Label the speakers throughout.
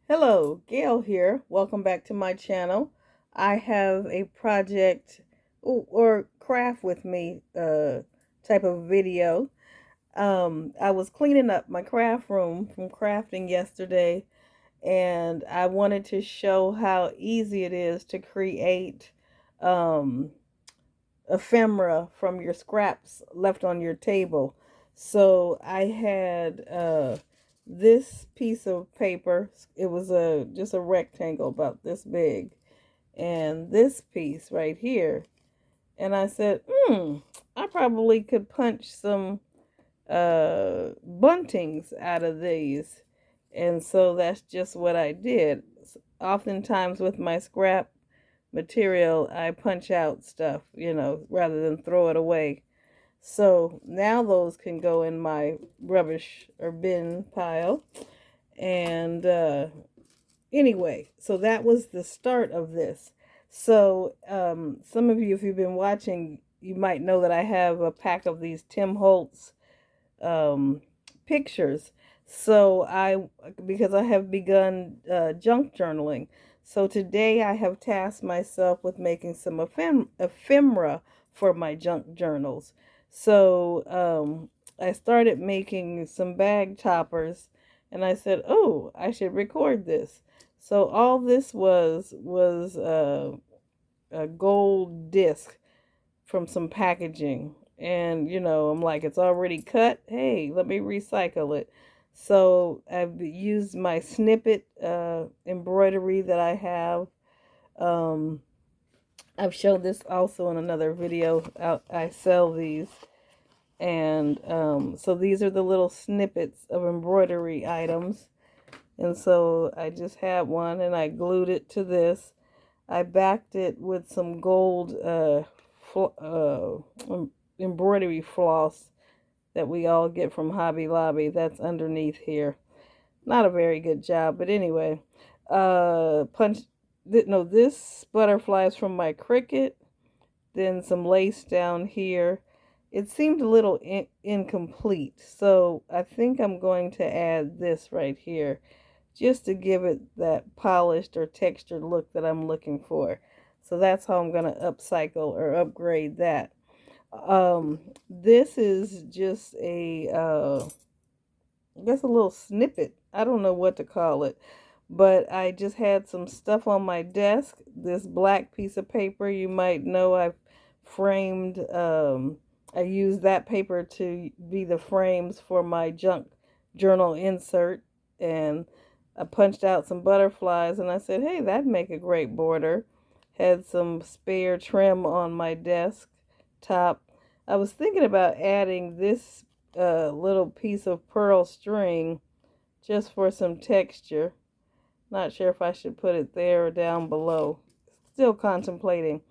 Speaker 1: Hello, Gail here. Welcome back to my channel. I have a project or craft with me type of video. I was cleaning up my craft room from crafting yesterday, and I wanted to show how easy it is to create um, ephemera from your scraps left on your table. So I had this piece of paper. It was just a rectangle about this big, and this piece right here. And I said, I probably could punch some buntings out of these. And so that's just what I did. Oftentimes with my scrap material, I punch out stuff, rather than throw it away. So now those can go in my rubbish or bin pile. And anyway, so that was the start of this. So some of you, if you've been watching, you might know that I have a pack of these Tim Holtz um, pictures. So because I have begun junk journaling. So today I have tasked myself with making some ephemera for my junk journals. So I started making some bag toppers, and I said, "Oh, I should record this." So all this was a gold disc from some packaging. And, I'm like, it's already cut. Hey, let me recycle it. So I've used my snippet embroidery that I have. Um, I've shown this also in another video. I sell these. And so these are the little snippets of embroidery items. And so I just had one and I glued it to this. I backed it with some gold embroidery floss that we all get from Hobby Lobby. That's underneath here. Not a very good job, but anyway. Punch. No, this butterfly is from my Cricut. Then some lace down here. It seemed a little incomplete, so I think I'm going to add this right here just to give it that polished or textured look that I'm looking for. So that's how I'm going to upcycle or upgrade that. This is just I guess a little snippet. I don't know what to call it, but I just had some stuff on my desk. This black piece of paper, you might know I've framed, I used that paper to be the frames for my junk journal insert, and I punched out some butterflies, and I said, hey, that'd make a great border. Had some spare trim on my desk top. I was thinking about adding this little piece of pearl string just for some texture. Not sure if I should put it there or down below. Still contemplating.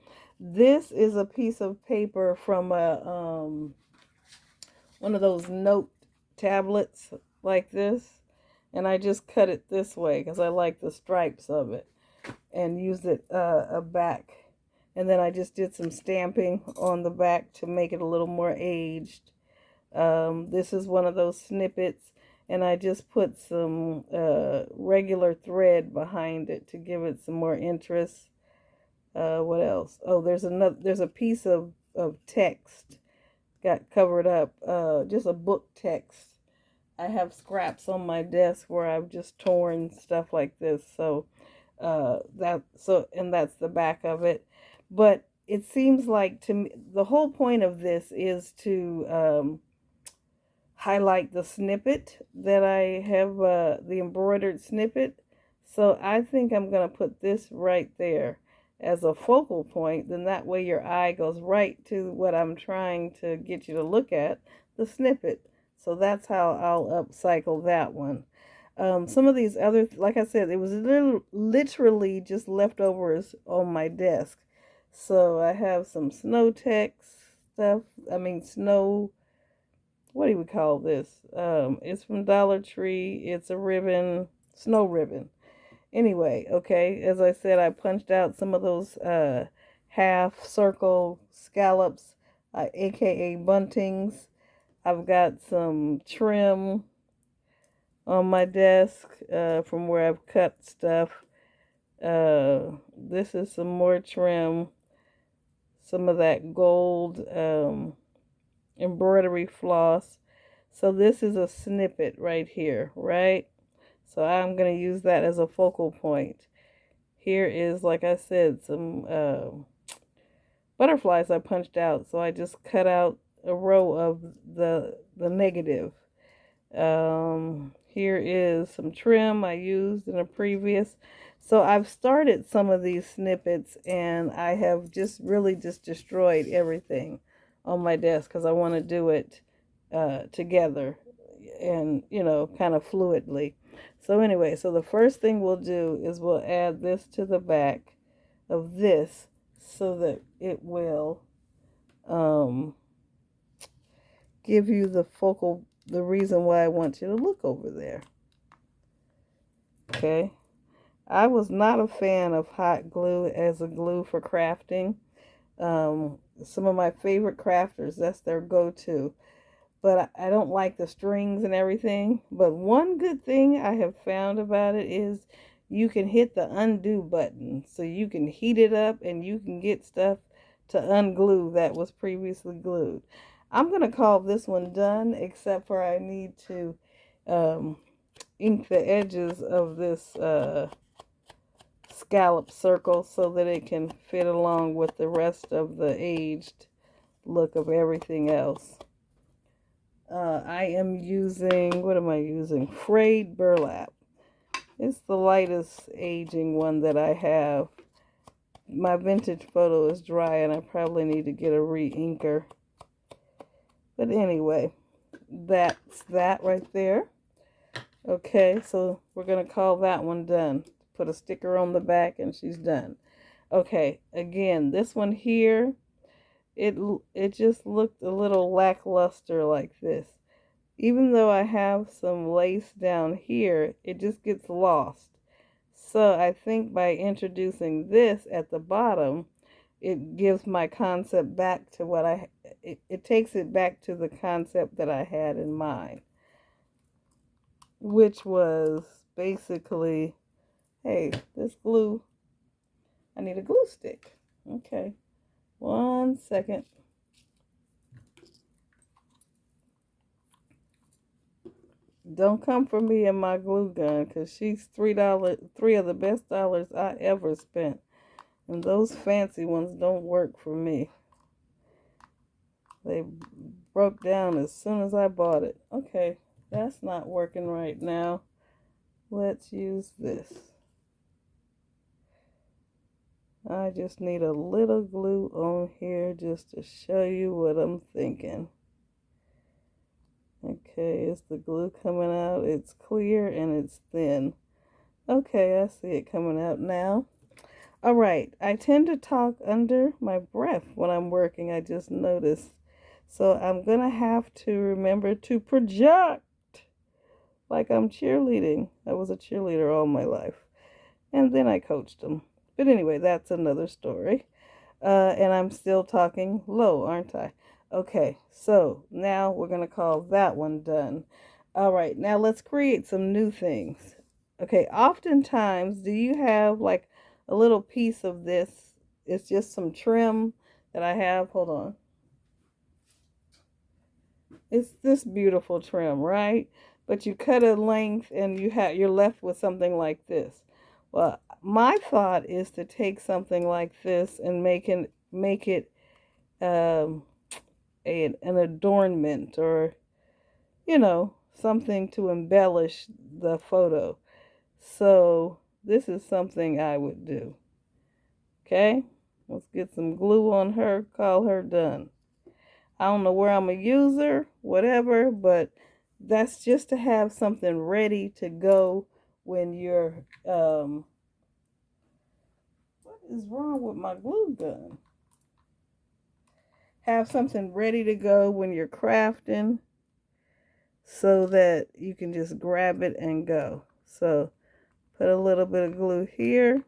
Speaker 1: This is a piece of paper from one of those note tablets like this. And I just cut it this way because I like the stripes of it, and used it a back. And then I just did some stamping on the back to make it a little more aged. This is one of those snippets, and I just put some regular thread behind it to give it some more interest. What else? Oh, there's a piece of text got covered up, just a book text. I have scraps on my desk where I've just torn stuff like this. So and that's the back of it. But it seems like to me the whole point of this is to highlight the snippet that I have, the embroidered snippet. So I think I'm going to put this right there as a focal point. Then that way your eye goes right to what I'm trying to get you to look at, the snippet. So that's how I'll upcycle that one. Some of these other, like I said, it was literally just leftovers on my desk. So I have some snow text stuff. I mean, snow, what do we call this? It's from Dollar Tree. It's a ribbon, snow ribbon. Anyway, okay, as I said, I punched out some of those half circle scallops, aka buntings. I've got some trim on my desk from where I've cut stuff. This is some more trim, some of that gold embroidery floss. So this is a snippet right here, right? So I'm going to use that as a focal point. Here is, like I said, some butterflies I punched out. So I just cut out a row of the negative. Here is some trim I used in a previous. So I've started some of these snippets and I have just really just destroyed everything on my desk because I want to do it together and, you know, kind of fluidly. So anyway, so the first thing we'll do is we'll add this to the back of this so that it will um, give you the reason why I want you to look over there. Okay. I was not a fan of hot glue as a glue for crafting. Some of my favorite crafters, that's their go-to. But I don't like the strings and everything. But one good thing I have found about it is you can hit the undo button. So you can heat it up and you can get stuff to unglue that was previously glued. I'm going to call this one done, except for I need to ink the edges of this scallop circle so that it can fit along with the rest of the aged look of everything else. I am using, what am I using? Frayed burlap. It's the lightest aging one that I have. My vintage photo is dry and I probably need to get a re-inker. But anyway, that's that right there. Okay, so we're going to call that one done. Put a sticker on the back and she's done. Okay, again, this one here, it just looked a little lackluster like this. Even though I have some lace down here, it just gets lost. So I think by introducing this at the bottom, it gives my concept back to what it takes it back to the concept that I had in mind, which was basically, hey, this glue, I need a glue stick. Okay, 1 second. Don't come for me and my glue gun, because she's $3, three of the best dollars I ever spent. And those fancy ones don't work for me. They broke down as soon as I bought it. Okay, that's not working right now. Let's use this. I just need a little glue on here just to show you what I'm thinking. Okay, is the glue coming out? It's clear and it's thin. Okay, I see it coming out now. All right, I tend to talk under my breath when I'm working, I just noticed. So I'm going to have to remember to project like I'm cheerleading. I was a cheerleader all my life. And then I coached them. But anyway, that's another story. And I'm still talking low, aren't I? Okay, so now we're going to call that one done. All right, now let's create some new things. Okay, oftentimes, do you have like a little piece of this? It's just some trim that I have. Hold on. It's this beautiful trim, right? But you cut a length and you're left with something like this. Well, my thought is to take something like this and make it an adornment, or you know, something to embellish the photo. So this is something I would do. Okay, let's get some glue on her, call her done. I don't know where I'm gonna use her, whatever, but that's just to have something ready to go when you're what is wrong with my glue gun? Have something ready to go when you're crafting so that you can just grab it and go. So put a little bit of glue here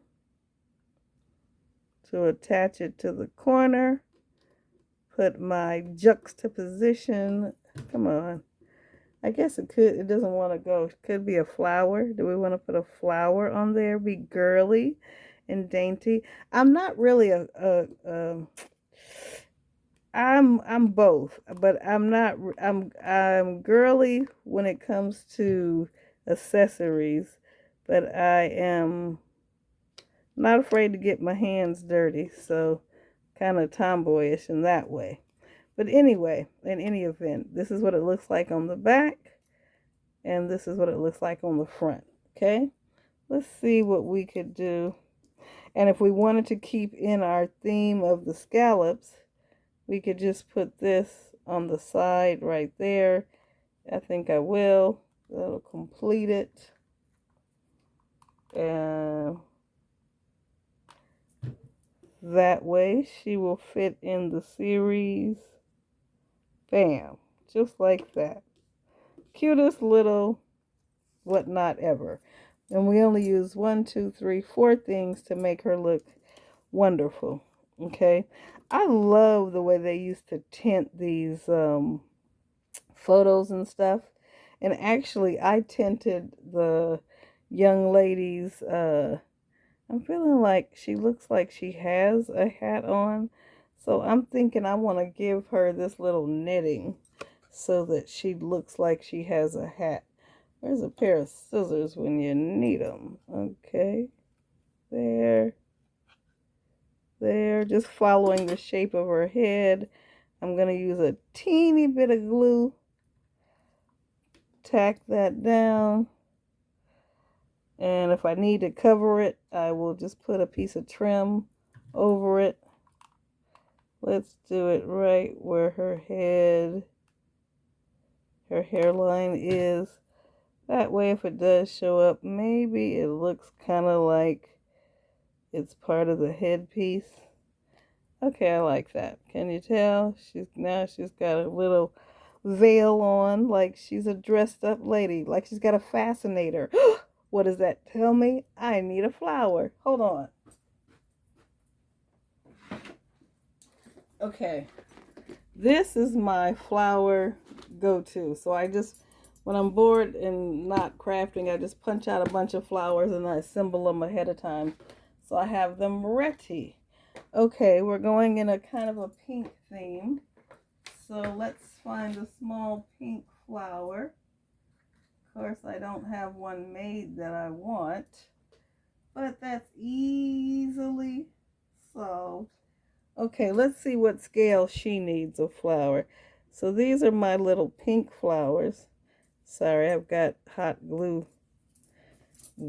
Speaker 1: to attach it to the corner. Put my juxtaposition, come on. I guess it doesn't want to go. It could be a flower. Do we want to put a flower on there? Be girly and dainty. I'm not really I'm both, but I'm not I'm girly when it comes to accessories, but I am not afraid to get my hands dirty, so kind of tomboyish in that way. But anyway, in any event, this is what it looks like on the back, and this is what it looks like on the front. Okay, let's see what we could do. And if we wanted to keep in our theme of the scallops, we could just put this on the side right there. I think I will. That'll complete it. And that way she will fit in the series. Bam. Just like that. Cutest little whatnot ever. And we only use 1, 2, 3, 4 things to make her look wonderful. Okay. I love the way they used to tint these photos and stuff. And actually, I tinted the young lady's, I'm feeling like she looks like she has a hat on. So I'm thinking I want to give her this little knitting so that she looks like she has a hat. There's a pair of scissors when you need them. Okay. There. There. Just following the shape of her head. I'm going to use a teeny bit of glue. Tack that down. And if I need to cover it, I will just put a piece of trim over it. Let's do it right where her hairline is. That way, if it does show up, maybe it looks kind of like it's part of the headpiece. Okay, I like that. Can you tell? She's got a little veil on, like she's a dressed up lady, like she's got a fascinator. What does that tell me? I need a flower. Hold on. Okay. This is my flower go-to. So when I'm bored and not crafting, I just punch out a bunch of flowers and I assemble them ahead of time. So I have them ready. Okay, we're going in a kind of a pink theme. So let's find a small pink flower. Of course, I don't have one made that I want, but that's easily solved. Okay, let's see what scale she needs of flower. So these are my little pink flowers. Sorry, I've got hot glue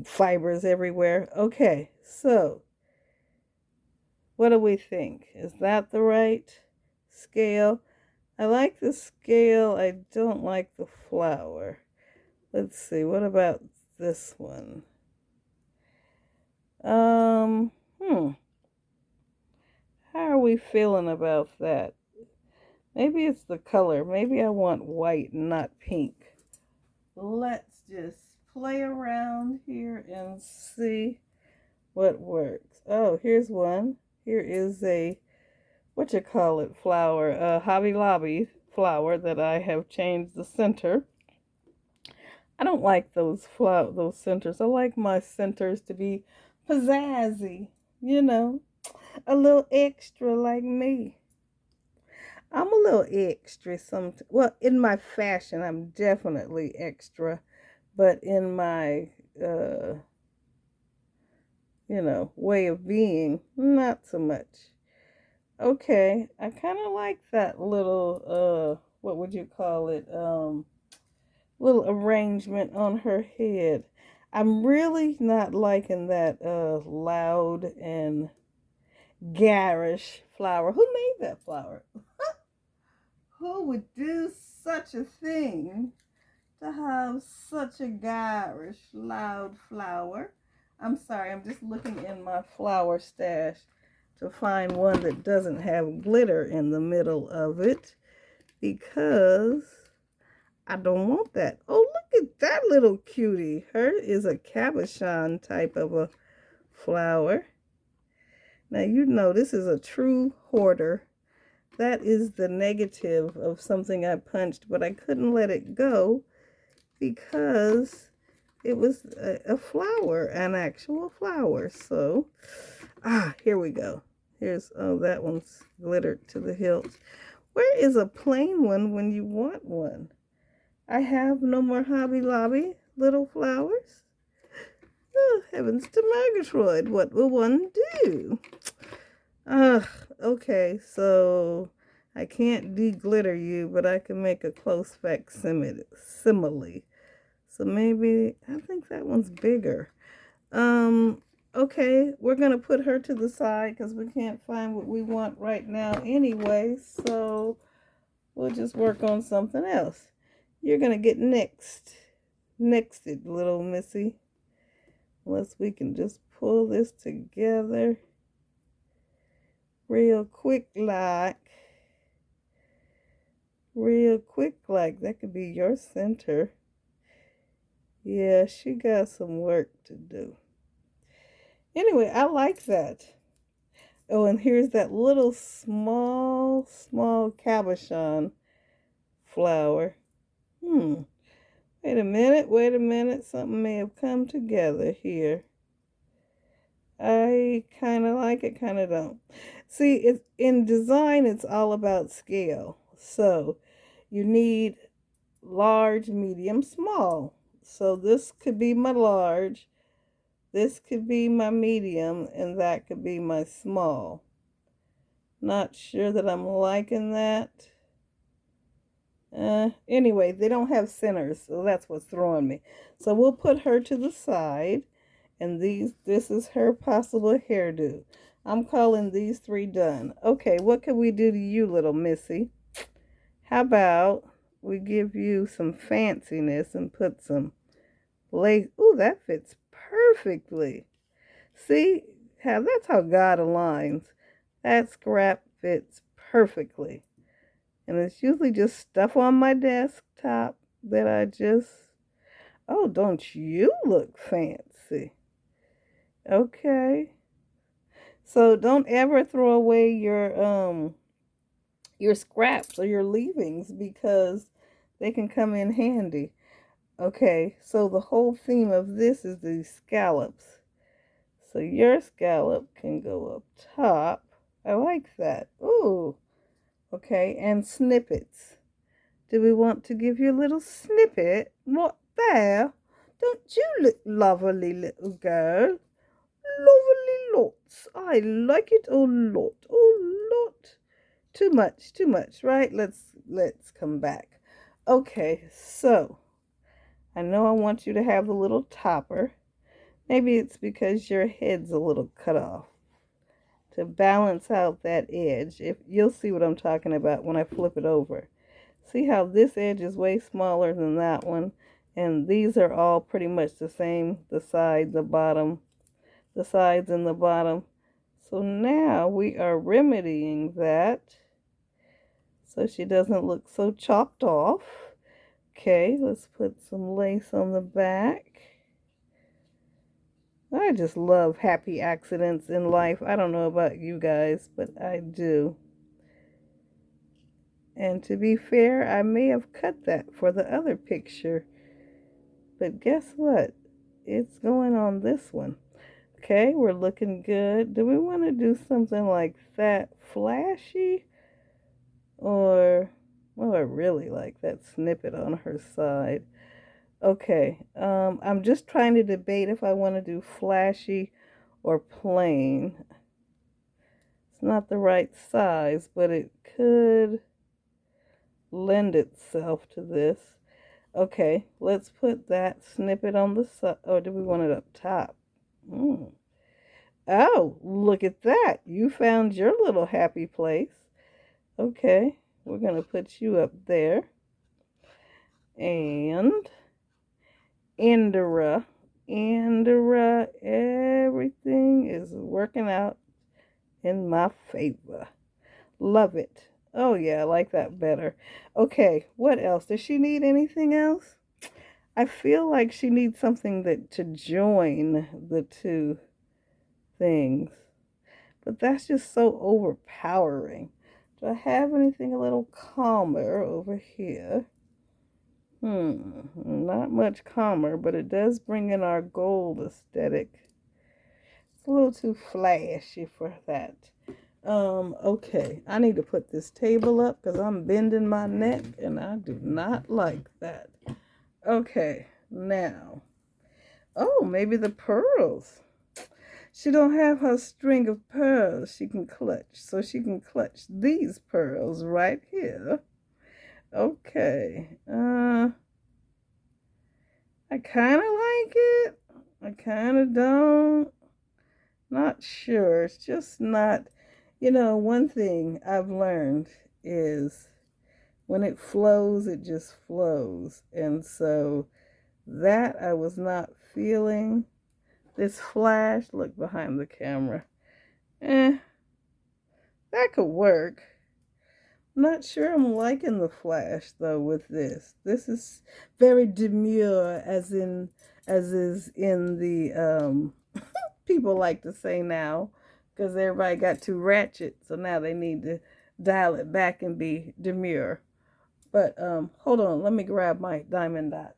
Speaker 1: fibers everywhere. Okay, so what do we think? Is that the right scale? I like the scale. I don't like the flower. Let's see. What about this one? How are we feeling about that? Maybe it's the color. Maybe I want white, not pink. Let's just play around here and see what works. Oh, here's one. Here is a, flower, a Hobby Lobby flower that I have changed the center. I don't like those centers. I like my centers to be pizzazzy, a little extra like me. I'm a little extra well, in my fashion, I'm definitely extra, but in my, way of being, not so much. Okay, I kind of like that little, what would you call it, little arrangement on her head. I'm really not liking that, loud and garish flower. Who made that flower? Who would do such a thing to have such a garish, loud flower? I'm sorry, I'm just looking in my flower stash to find one that doesn't have glitter in the middle of it, because I don't want that. Oh, look at that little cutie. Her is a cabochon type of a flower. Now, this is a true hoarder. That is the negative of something I punched, but I couldn't let it go because it was a flower, an actual flower. So, here we go. Here's, oh, that one's glittered to the hilt. Where is a plain one when you want one? I have no more Hobby Lobby little flowers. Oh, heavens to Murgatroyd, what will one do? Okay, so I can't de-glitter you, but I can make a close facsimile. So maybe, I think that one's bigger. Okay, we're going to put her to the side because we can't find what we want right now anyway. So we'll just work on something else. You're going to get nexted, little missy. Unless we can just pull this together real quick like. That could be your center. Yeah, she got some work to do. Anyway, I like that. Oh, and here's that little small cabochon flower. Wait a minute. Something may have come together here. I kind of like it, kind of don't. See, it's in design, it's all about scale. So you need large, medium, small. So this could be my large, this could be my medium, and that could be my small. Not sure that I'm liking that. Anyway, they don't have centers, so that's what's throwing me. So we'll put her to the side, and this is her possible hairdo. I'm calling these three done. Okay, what can we do to you, little missy? How about we give you some fanciness and put some lace. Ooh, that fits perfectly. See, that's how God aligns. That scrap fits perfectly. And it's usually just stuff on my desktop that I just, oh, don't you look fancy? Okay. So don't ever throw away your scraps or your leavings because they can come in handy. Okay, so the whole theme of this is these scallops. So your scallop can go up top. I like that. Ooh. Okay, and snippets. Do we want to give you a little snippet? What there? Don't you look lovely, little girl? Lovely lots. I like it a lot. A lot. Too much, right? Let's come back. Okay, so I know I want you to have the little topper. Maybe it's because your head's a little cut off. To balance out that edge, if you'll see what I'm talking about when I flip it over. See how this edge is way smaller than that one, and these are all pretty much the same, the side, the bottom, the sides and the bottom. So now we are remedying that so she doesn't look so chopped off. Okay, let's put some lace on the back. I just love happy accidents in life. I don't know about you guys, but I do. And to be fair, I may have cut that for the other picture. But guess what? It's going on this one. Okay, we're looking good. Do we want to do something like that flashy? Or, well, I really like that snippet on her side. Okay, I'm just trying to debate if I want to do flashy or plain. It's not the right size, but it could lend itself to this. Okay, let's put that snippet on the side. Or do we want it up top? Oh, look at that. You found your little happy place. Okay, we're going to put you up there. And Indra, everything is working out in my favor. Love it. Oh, yeah, I like that better. Okay, what else? Does she need anything else? I feel like she needs something to join the two things. But that's just so overpowering. Do I have anything a little calmer over here? Not much calmer, but it does bring in our gold aesthetic. It's a little too flashy for that. Okay, I need to put this table up because I'm bending my neck and I do not like that. Okay, now, oh, maybe the pearls. She don't have her string of pearls she can clutch, so she can clutch these pearls right here. Okay, I kind of like it. I kind of don't. Not sure. It's just not, one thing I've learned is when it flows, it just flows. And so that I was not feeling. This flash, look behind the camera. That could work. Not sure I'm liking the flash though with this. This is very demure as is in the people like to say now, because everybody got too ratchet, so now they need to dial it back and be demure. But hold on, let me grab my diamond dots.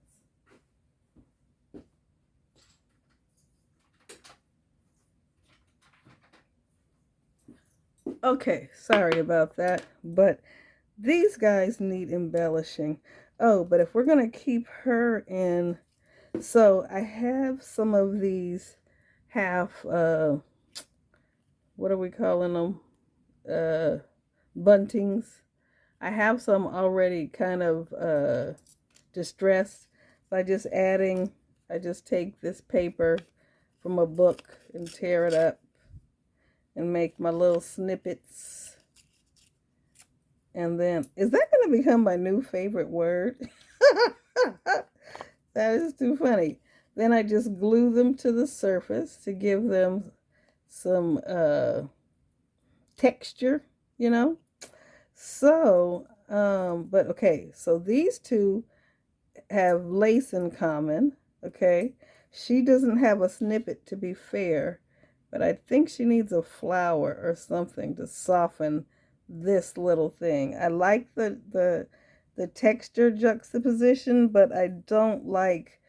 Speaker 1: Okay, sorry about that, but these guys need embellishing. Oh, but if we're gonna keep her in, so I have some of these half what are we calling them, buntings. I have some already kind of distressed by just adding. I just take this paper from a book and tear it up and make my little snippets. And then, is that going to become my new favorite word? That is too funny. Then I just glue them to the surface to give them some texture, you know? So, but okay, so these two have lace in common, okay? She doesn't have a snippet to be fair, but I think she needs a flower or something to soften this little thing. I like the texture juxtaposition, but I don't like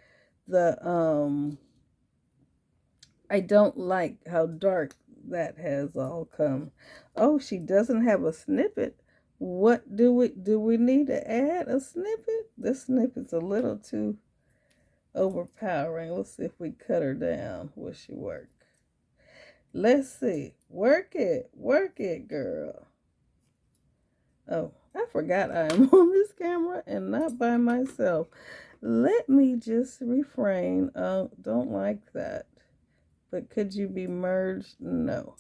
Speaker 1: the I don't like how dark that has all come. Oh, she doesn't have a snippet. What do we need to add a snippet? This snippet's a little too overpowering. Let's see if we cut her down. Will she work? Let's see. Work it, girl. Oh, I forgot I am on this camera and not by myself. Let me just refrain. Oh, don't like that. But could you be merged? No.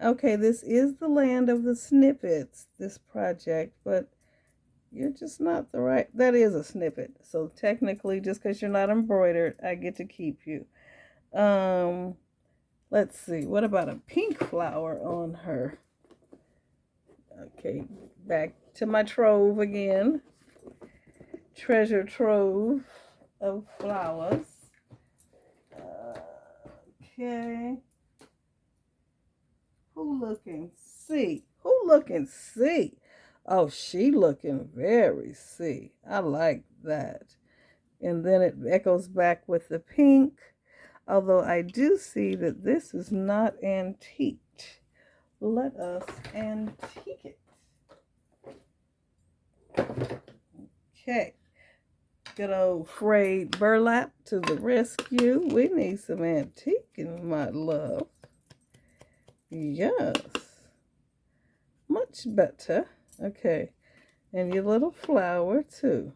Speaker 1: Okay, this is the land of the snippets, this project, but you're just not the right. That is a snippet. So technically, just because you're not embroidered, I get to keep you. Let's see. What about a pink flower on her? Okay, back to my trove again. Treasure trove of flowers. Okay. Who looking C? Who looking C? Oh, she looking very C. I like that. And then it echoes back with the pink. Although I do see that this is not antiqued. Let us antique it. Okay. Good old frayed burlap to the rescue. We need some antiquing, my love. Yes. Much better. Okay. And your little flower, too.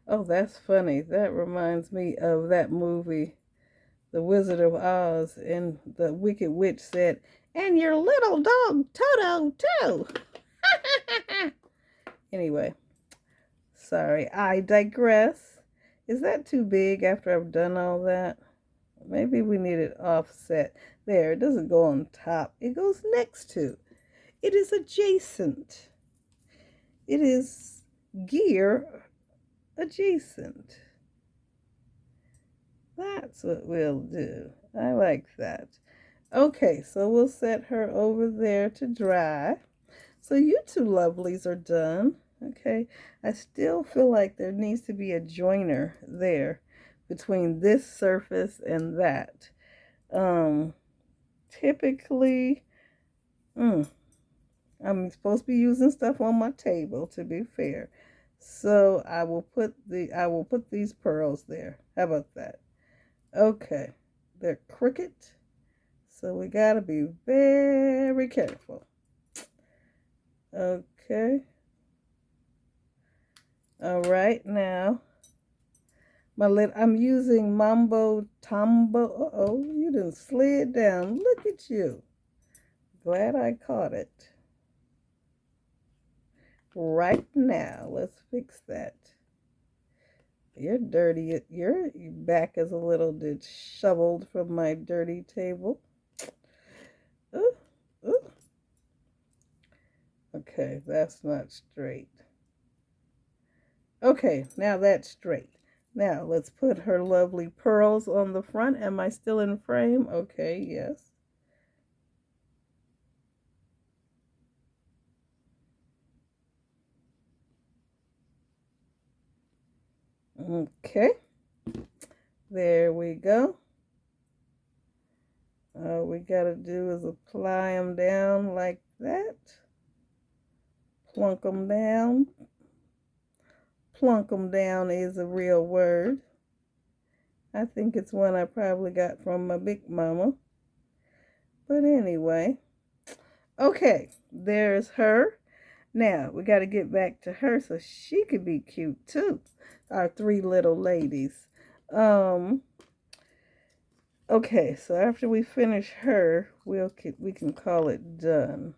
Speaker 1: Oh, that's funny. That reminds me of that movie, The Wizard of Oz, and the Wicked Witch said, and your little dog, Toto, too. Anyway. Sorry, I digress. Is that too big after I've done all that? Maybe we need it offset. There, it doesn't go on top. It goes next to. It is adjacent. It is gear adjacent. That's what we'll do. I like that. Okay, so we'll set her over there to dry. So you two lovelies are done. Okay, I still feel like there needs to be a joiner there between this surface and that. Um, typically, mm, I'm supposed to be using stuff on my table, to be fair. So I will put these pearls there. How about that? Okay. They're crooked. So we gotta be very careful. Okay. All right, now I'm using Mambo Tombo. Uh-oh, you done slid down. Look at you. Glad I caught it. Right now, let's fix that. You're dirty. Your back is a little disheveled from my dirty table. Ooh, ooh. Okay, that's not straight. Okay, now that's straight. Now let's put her lovely pearls on the front. Am I still in frame? Okay, yes. Okay, there we go. All we gotta do is apply them down like that. Plunk them down. Plunk them down is a real word. I think it's one I probably got from my big mama. But anyway, okay, there's her. Now, we got to get back to her so she could be cute too. Our three little ladies. Okay, so after we finish her, we can call it done.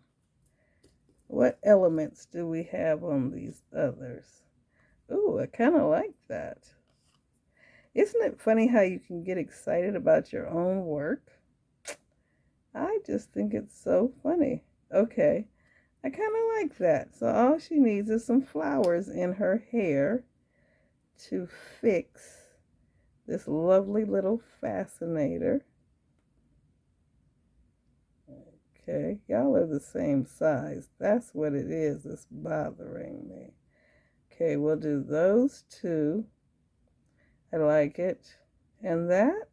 Speaker 1: What elements do we have on these others? Ooh, I kind of like that. Isn't it funny how you can get excited about your own work? I just think it's so funny. Okay, I kind of like that. So all she needs is some flowers in her hair to fix this lovely little fascinator. Okay, y'all are the same size. That's what it is that's bothering me. Okay, we'll do those two. I like it. And that?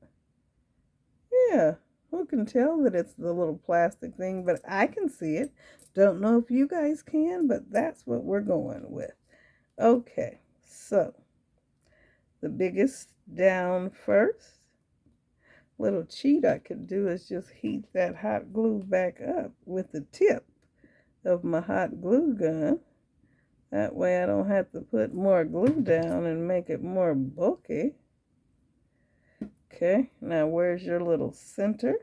Speaker 1: Yeah, who can tell that it's the little plastic thing, but I can see it. Don't know if you guys can, but that's what we're going with. Okay, so the biggest down first. Little cheat I could do is just heat that hot glue back up with the tip of my hot glue gun. That way I don't have to put more glue down and make it more bulky. Okay, now where's your little center?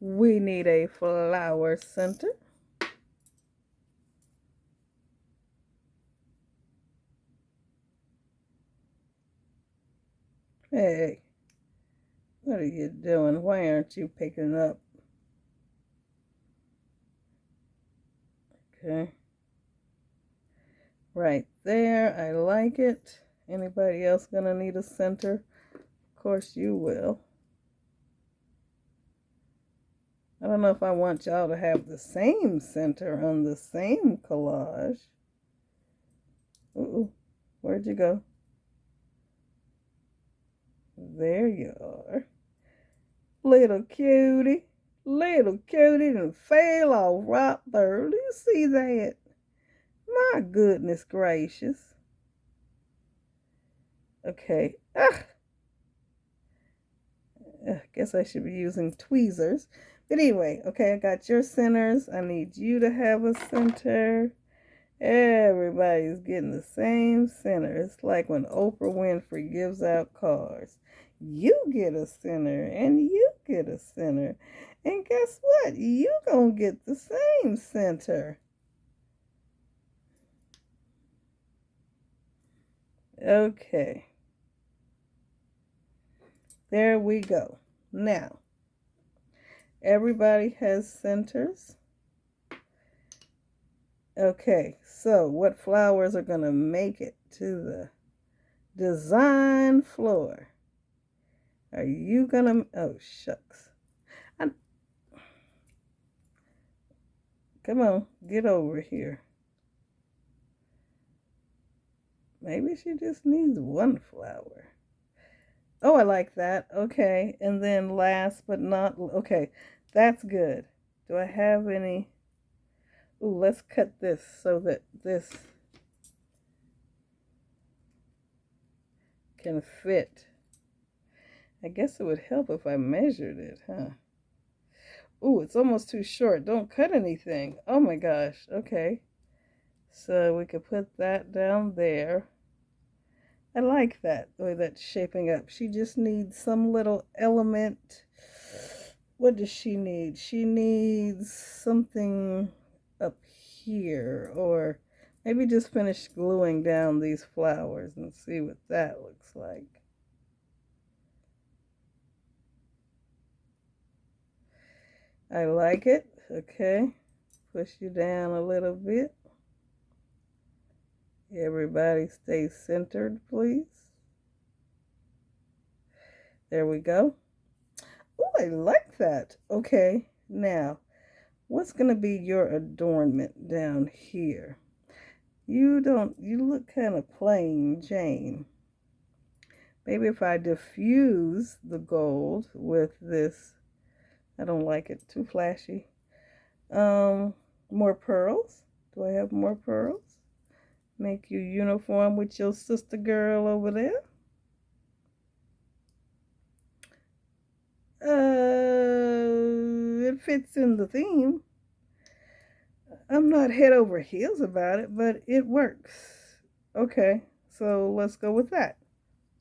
Speaker 1: We need a flower center. Hey, what are you doing? Why aren't you picking up? Okay. Right there. I like it. Anybody else gonna need a center? Of course you will. I don't know if I want y'all to have the same center on the same collage. Ooh, where'd you go? There you are. Little cutie. Little cutie and fell off right there. Do you see that? My goodness gracious. Okay. I guess I should be using tweezers. But anyway, okay, I got your centers. I need you to have a center. Everybody's getting the same center. It's like when Oprah Winfrey gives out cards. You get a center and you get a center. And guess what? You gonna get the same center. Okay. There we go. Now, everybody has centers. Okay, so what flowers are going to make it to the design floor? Are you going to... Oh, shucks. Come on, get over here. Maybe she just needs one flower. Oh, I like that. Okay, and then last but not, okay, that's good. Do I have any? Ooh, let's cut this so that this can fit. I guess it would help if I measured it, huh? Ooh, it's almost too short. Don't cut anything. Oh my gosh. Okay. So we could put that down there. I like that, the way that's shaping up. She just needs some little element. What does she need? She needs something up here, or maybe just finish gluing down these flowers and see what that looks like. I like it. Okay. Push you down a little bit. Everybody stay centered, please. There we go. Oh, I like that. Okay, now, what's going to be your adornment down here? You look kind of plain Jane. Maybe if I diffuse the gold with this, I don't like it, too flashy. More pearls. Do I have more pearls? Make you uniform with your sister girl over there. It fits in the theme. I'm not head over heels about it, but it works. Okay, so let's go with that.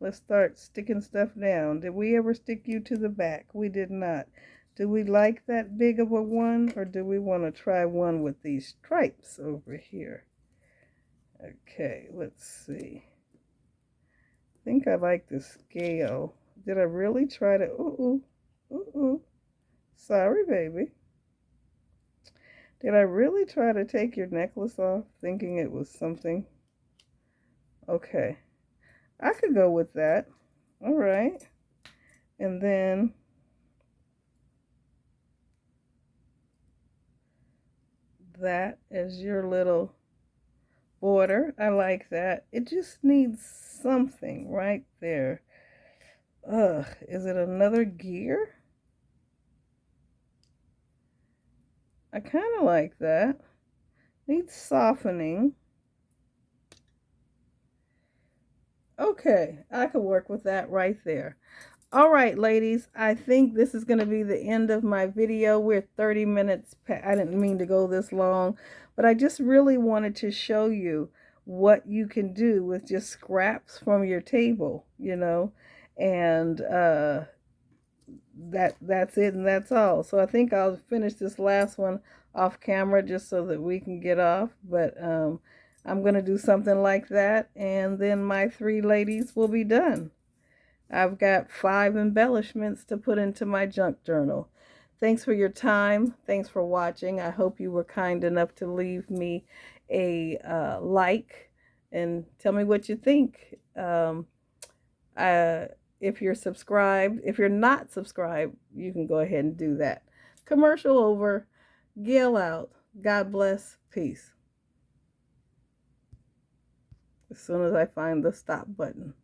Speaker 1: Let's start sticking stuff down. Did we ever stick you to the back? We did not. Do we like that big of a one, or do we want to try one with these stripes over here? Okay, let's see. I think I like the scale. Did I really try to, sorry, baby. Did I really try to take your necklace off thinking it was something? Okay. I could go with that. All right. And then that is your little border. I like that. It just needs something right there. Ugh, is it another gear? I kind of like that. Needs softening. Okay, I could work with that right there. All right, ladies, I think this is going to be the end of my video. We're 30 minutes I didn't mean to go this long, but I just really wanted to show you what you can do with just scraps from your table, you know, and that's it and that's all. So I think I'll finish this last one off camera just so that we can get off, but I'm going to do something like that, and then my 3 ladies will be done. I've got 5 embellishments to put into my junk journal. Thanks for your time. Thanks for watching. I hope you were kind enough to leave me a like and tell me what you think. If you're subscribed, if you're not subscribed, you can go ahead and do that. Commercial over. Gail out. God bless. Peace. As soon as I find the stop button.